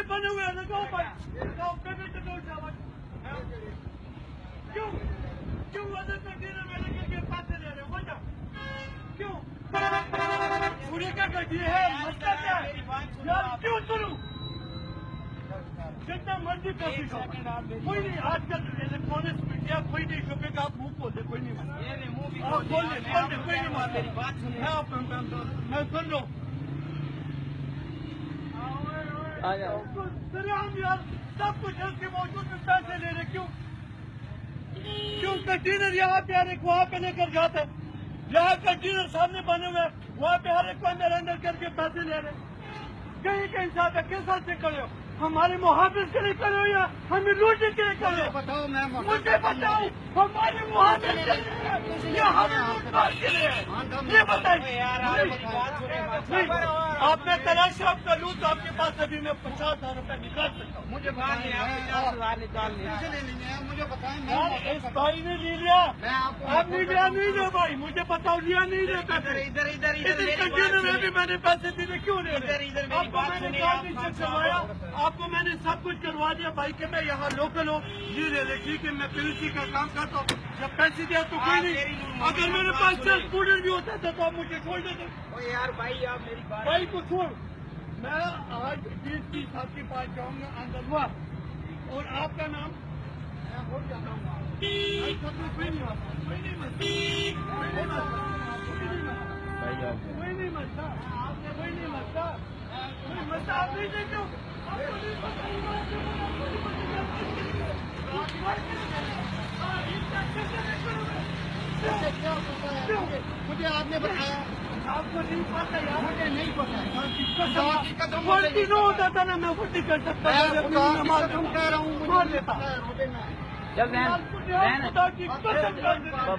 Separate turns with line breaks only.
بنے ہوئے ہیں لگاؤ بھائی لگاؤ پیمنٹ دو جاوت کیوں وزن کنٹینر میں لے کے پیسے لے رہے ہو وجہ کیوں پوری کا گڈی ہے مسئلہ کیا ہے یار کیوں سنوں جتنا مرضی پیسے کوئی نہیں آج کل الیکٹرانکس میڈیا کوئی نہیں چھپے گا آپ منہ کھولے کوئی نہیں مانتے آپ بولے کوئی نہیں مانتے میں سن لو ہم یار سب کچھ اس کے موجود میں پیسے لے رہے کیوں کنٹینر یہاں پہ ہر ایک وہاں پہ لے کر جاتے یہاں کنٹینر سامنے بنے ہوئے وہاں پہ ہر ایک کو اندر اندر کر کے پیسے لے رہے کہیں کہیں صاحب ہے کس حد سے کرے ہو ہمارے محافظ کے لیے کرے ہو یا ہمیں لوٹنے کے لیے کرے ہو مجھے بتاؤ ہمارے محافظ کے لیے یا ہمیں لوٹنے کے لیے یہ بتائیے آپ نے تلاش آپ کا لوں تو آپ کے پاس ابھی میں 50,000 روپے نکال سکتا ہوں مجھے بتائیں اس بھائی نے لے لیا آپ نے لیا نہیں لے بھائی مجھے بتاؤ لیا نہیں لے پیسے کنٹینر میں بھی میں نے پیسے دیے کیوں نہیں آپ کو میں نے کارڈ چیک کروایا آپ کو میں نے سب کچھ کروا دیا بھائی کہ میں یہاں لوکل ہوں جی لے لے ٹھیک ہے میں پولیس کا کام کرتا ہوں جب پیسے دیا تو کوئی نہیں اگر میرے پاس اسٹوڈنٹ بھی ہوتا تھا تو آپ مجھے چھوڑ دیتے
یار بھائی آپ میری بات
بھائی کو چھوڑ میں آج 20 آپ کے پاس جاؤں گا اندر ہوا اور آپ کا نام کوئی نہیں مسئلہ آپ نہیں دیتے ہو
مجھے آپ نے بتایا
آپ کو نہیں پتا یار
مجھے نہیں پتا
غلطی نہ ہوتا تھا نا میں غلطی کر سکتا
کہہ رہا ہوں
مار لیتا
جب
خدا کی قسم کر دیتا